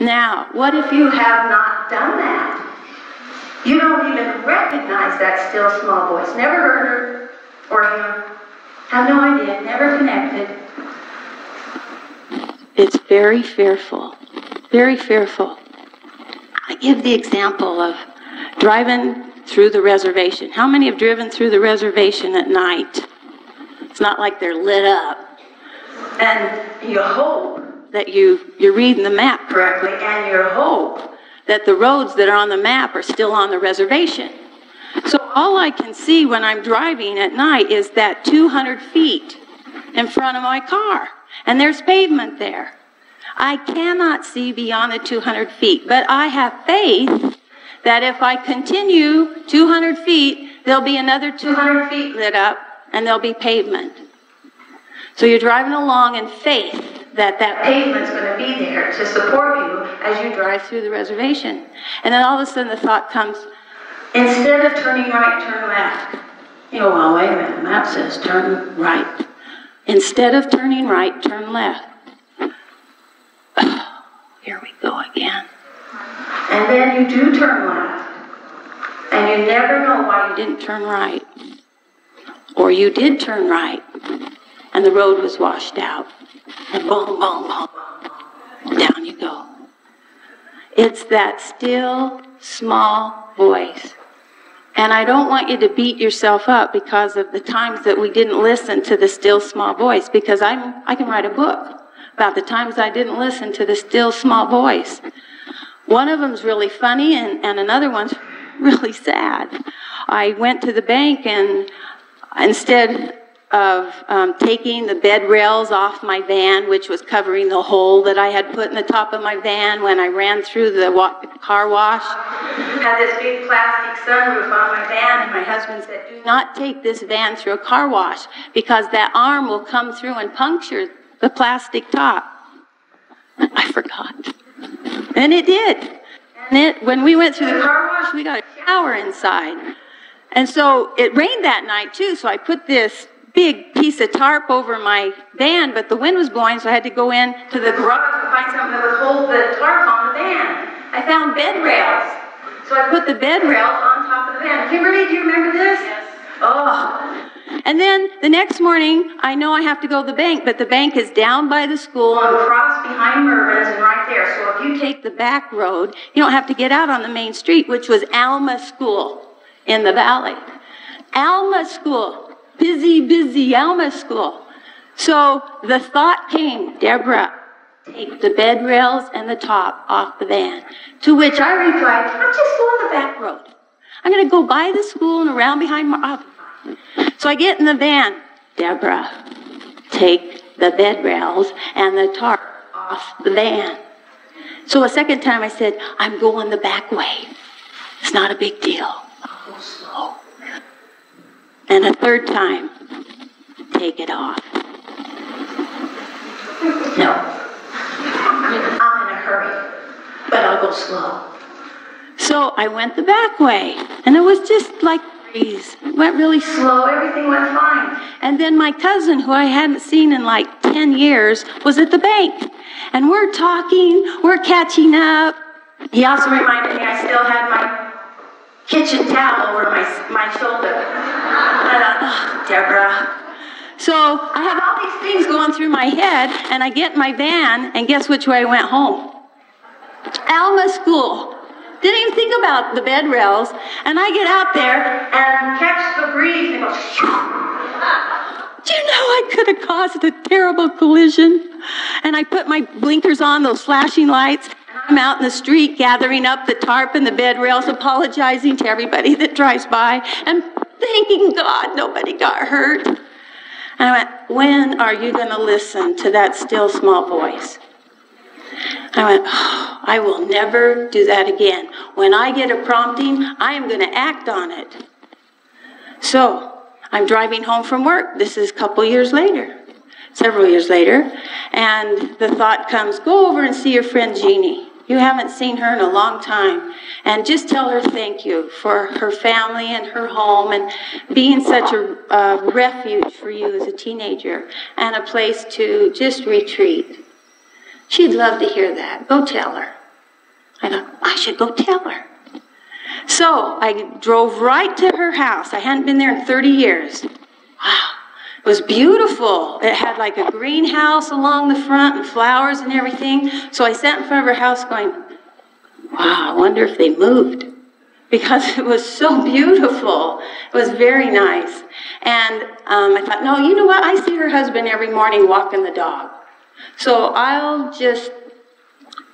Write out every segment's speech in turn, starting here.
Now, what if you have not done that? You don't even recognize that still small voice. Never heard her or him. Have no idea. Never connected. It's very fearful. Very fearful. I give the example of driving through the reservation. How many have driven through the reservation at night? It's not like they're lit up. And you hope that you're reading the map correctly, and you hope that the roads that are on the map are still on the reservation. So all I can see when I'm driving at night is that 200 feet in front of my car, and there's pavement there. I cannot see beyond the 200 feet, but I have faith that if I continue 200 feet, there'll be another 200 feet lit up, and there'll be pavement. So you're driving along in faith that that pavement's going to be there to support you as you drive through the reservation. And then all of a sudden the thought comes, instead of turning right, turn left. You know, well, wait a minute, the map says turn right. Instead of turning right, turn left. Oh, here we go again. And then you do turn left. And you never know why you didn't turn right. Or you did turn right, and the road was washed out. And boom, boom, boom, boom, down you go. It's that still, small voice. And I don't want you to beat yourself up because of the times that we didn't listen to the still, small voice, because I can write a book about the times I didn't listen to the still, small voice. One of them's really funny, and another one's really sad. I went to the bank, and instead of taking the bed rails off my van, which was covering the hole that I had put in the top of my van when I ran through the car wash. Had this big plastic sunroof on my van, and my husband said, do not take this van through a car wash because that arm will come through and puncture the plastic top. I forgot. And it did. And when we went through the car wash, we got a shower inside. And so it rained that night too, so I put this big piece of tarp over my van, but the wind was blowing, so I had to go in to the garage to find something that would hold the tarp on the van. I found bed rails. So I put the bed rails on top of the van. Kimberly, do you remember this? Yes. Oh. And then the next morning, I know I have to go to the bank, but the bank is down by the school and across behind Mervin's and right there. So if you take the back road, you don't have to get out on the main street, which was Alma School in the valley. Alma School. Busy Alma School. So the thought came, Deborah, take the bed rails and the top off the van. To which I replied, I'll just go on the back road. I'm going to go by the school and around behind my... So I get in the van. Deborah, take the bed rails and the tarp off the van. So a second time I said, I'm going the back way. It's not a big deal. I'll go slow. And a third time, take it off. No. I'm in a hurry, but I'll go slow. So I went the back way, and it was just like a breeze. It went really slow, everything went fine. And then my cousin, who I hadn't seen in like 10 years, was at the bank. And we're talking, we're catching up. He also reminded me I still had my kitchen towel over my shoulder. And I thought, oh, Deborah. So I have all these things going through my head, and I get in my van, and guess which way I went home? Alma School. Didn't even think about the bed rails, and I get out there and catch the breeze and go, do you know I could have caused a terrible collision? And I put my blinkers on, those flashing lights. I'm out in the street gathering up the tarp and the bed rails, apologizing to everybody that drives by, and thanking God nobody got hurt. And I went, when are you going to listen to that still small voice? I went, oh, I will never do that again. When I get a prompting, I am going to act on it. So I'm driving home from work. This is a couple years later, several years later, and the thought comes, go over and see your friend Jeannie. You haven't seen her in a long time. And just tell her thank you for her family and her home and being such a refuge for you as a teenager and a place to just retreat. She'd love to hear that. Go tell her. I thought, I should go tell her. So I drove right to her house. I hadn't been there in 30 years. Wow. It was beautiful. It had like a greenhouse along the front and flowers and everything. So I sat in front of her house going, wow, I wonder if they moved. Because it was so beautiful. It was very nice. And I thought, no, you know what? I see her husband every morning walking the dog. So I'll just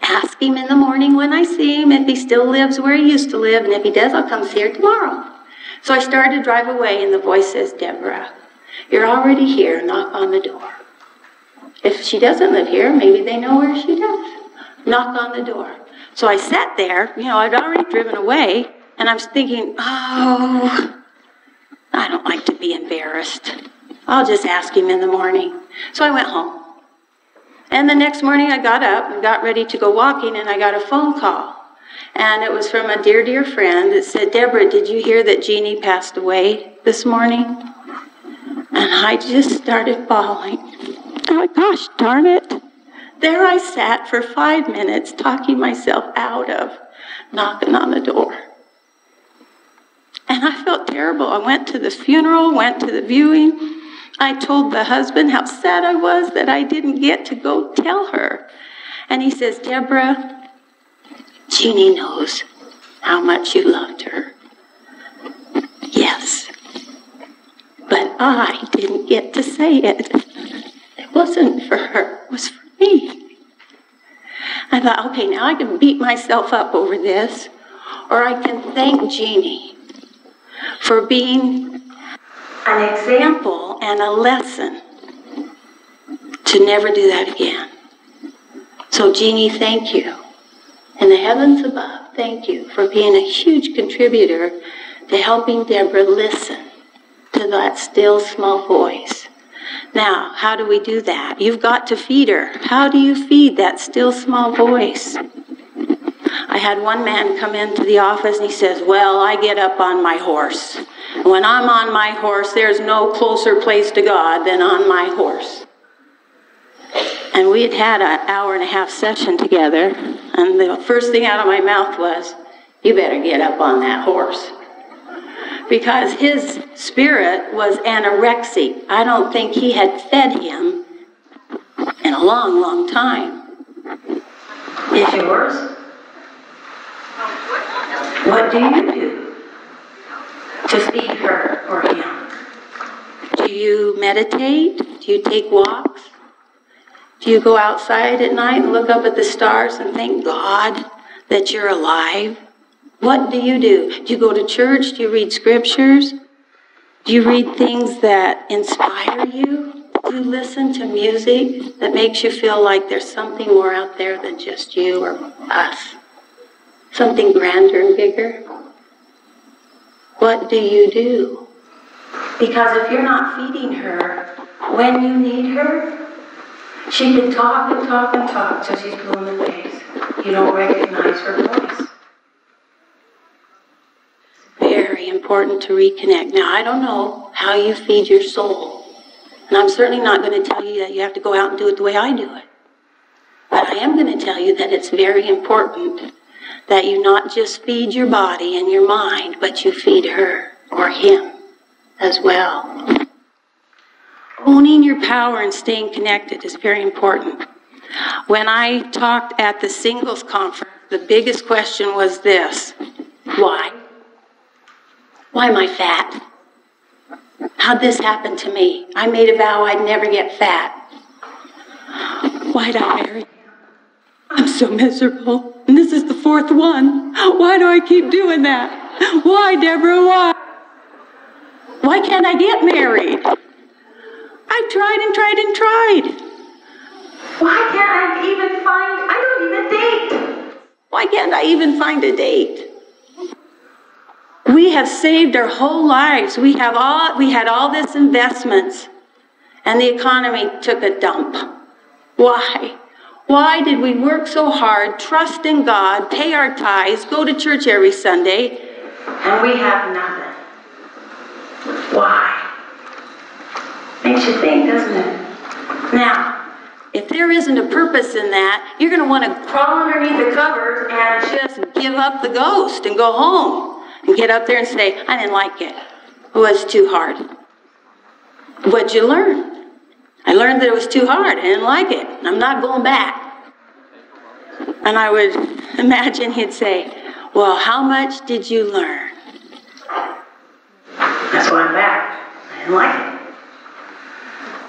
ask him in the morning when I see him if he still lives where he used to live. And if he does, I'll come see her tomorrow. So I started to drive away, and the voice says, Deborah, you're already here. Knock on the door. If she doesn't live here, maybe they know where she does. Knock on the door. So I sat there. You know, I'd already driven away. And I was thinking, oh, I don't like to be embarrassed. I'll just ask him in the morning. So I went home. And the next morning I got up and got ready to go walking, and I got a phone call. And it was from a dear, dear friend. It said, Deborah, did you hear that Jeannie passed away this morning? And I just started bawling. Oh, gosh, darn it. There I sat for 5 minutes talking myself out of knocking on the door. And I felt terrible. I went to the funeral, went to the viewing. I told the husband how sad I was that I didn't get to go tell her. And he says, Deborah, Jeannie knows how much you loved her. Yes. But I didn't get to say it. It wasn't for her. It was for me. I thought, okay, now I can beat myself up over this, or I can thank Jeannie for being an example and a lesson to never do that again. So Jeannie, thank you. In the heavens above, thank you for being a huge contributor to helping Deborah listen to that still small voice. Now, how do we do that? You've got to feed her. How do you feed that still small voice? I had one man come into the office and he says, well, I get up on my horse. And when I'm on my horse, there's no closer place to God than on my horse. And we had an 1.5-hour session together, and the first thing out of my mouth was, you better get up on that horse. Because his spirit was anorexic. I don't think he had fed him in a long, long time. Is yours? What do you do to feed her or him? Do you meditate? Do you take walks? Do you go outside at night and look up at the stars and thank God that you're alive? What do? Do you go to church? Do you read scriptures? Do you read things that inspire you? Do you listen to music that makes you feel like there's something more out there than just you or us? Something grander and bigger? What do you do? Because if you're not feeding her when you need her, she can talk and talk and talk till she's blue in the face. You don't recognize her voice. Very important to reconnect. Now, I don't know how you feed your soul. And I'm certainly not going to tell you that you have to go out and do it the way I do it. But I am going to tell you that it's very important that you not just feed your body and your mind, but you feed her or him as well. Owning your power and staying connected is very important. When I talked at the singles conference, the biggest question was this: why? Why am I fat? How'd this happen to me? I made a vow I'd never get fat. Why'd I marry? I'm so miserable, and this is the 4th one. Why do I keep doing that? Why, Deborah, why? Why can't I get married? I've tried and tried and tried. Why can't I don't even date? Why can't I even find a date? We have saved our whole lives. We had all this investments, and the economy took a dump. Why? Why did we work so hard, trust in God, pay our tithes, go to church every Sunday, and we have nothing? Why? Makes you think, doesn't it? Now, If there isn't a purpose in that, you're going to want to crawl underneath the covers and just give up the ghost and go home and get up there and say, I didn't like it. It was too hard. What'd you learn? I learned that it was too hard. I didn't like it. I'm not going back. And I would imagine he'd say, well, how much did you learn? That's why I'm back. I didn't like it.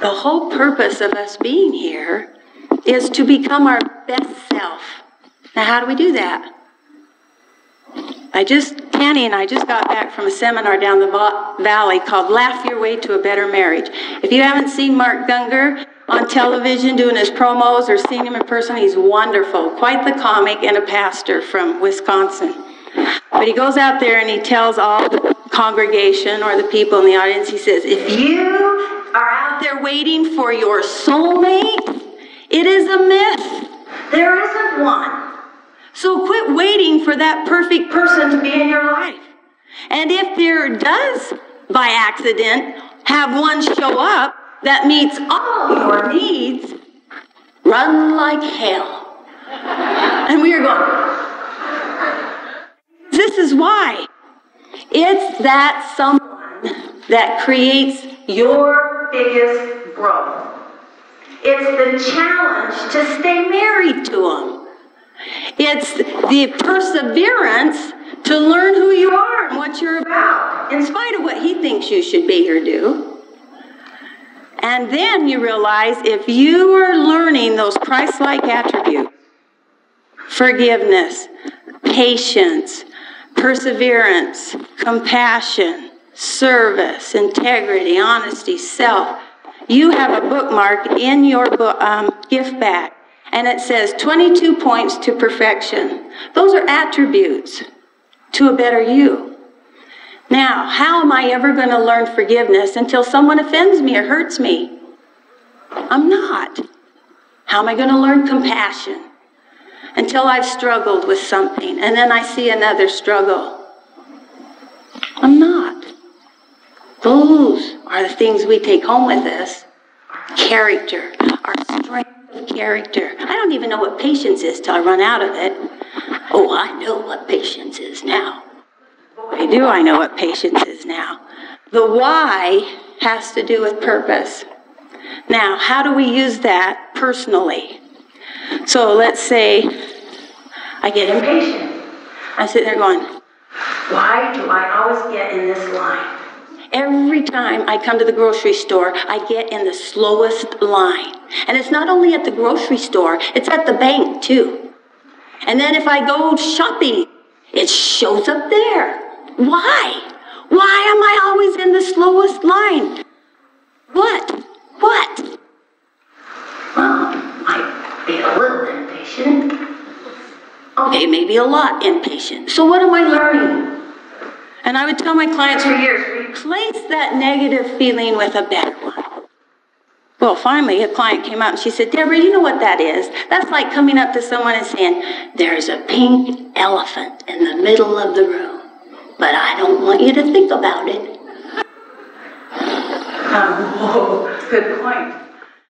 The whole purpose of us being here is to become our best self. Now, how do we do that? Tanny and I just got back from a seminar down the valley called Laugh Your Way to a Better Marriage. If you haven't seen Mark Gungor on television doing his promos or seen him in person, he's wonderful. Quite the comic and a pastor from Wisconsin. But he goes out there and he tells all the congregation or the people in the audience, he says, if you are out there waiting for your soulmate, it is a myth. There isn't one. So quit waiting for that perfect person to be in your life. And if there does, by accident, have one show up that meets all your needs, run like hell. And we are going, this is why. It's that someone that creates your biggest growth. It's the challenge to stay married to them. It's the perseverance to learn who you are and what you're about, in spite of what he thinks you should be or do. And then you realize if you are learning those Christ-like attributes, forgiveness, patience, perseverance, compassion, service, integrity, honesty, self. You have a bookmark in your gift bag, and it says 22 points to perfection. Those are attributes to a better you. Now, how am I ever going to learn forgiveness until someone offends me or hurts me? I'm not. How am I going to learn compassion? Until I've struggled with something, and then I see another struggle. I'm not. Those are the things we take home with us. Our character, our strength of character. I don't even know what patience is till I run out of it. Oh, I know what patience is now. Boy, do I know what patience is now. The why has to do with purpose. Now, how do we use that personally? So let's say I get impatient. I sit there going, why do I always get in this line? Every time I come to the grocery store, I get in the slowest line. And it's not only at the grocery store, it's at the bank too. And then if I go shopping, it shows up there. Why? Why am I always in the slowest line? What? Well, I be a little impatient. Okay, maybe a lot impatient. So what am I learning? And I would tell my clients for years, replace that negative feeling with a better one. Well, finally, a client came out and she said, Deborah, you know what that is? That's like coming up to someone and saying, there's a pink elephant in the middle of the room, but I don't want you to think about it. Whoa, good point.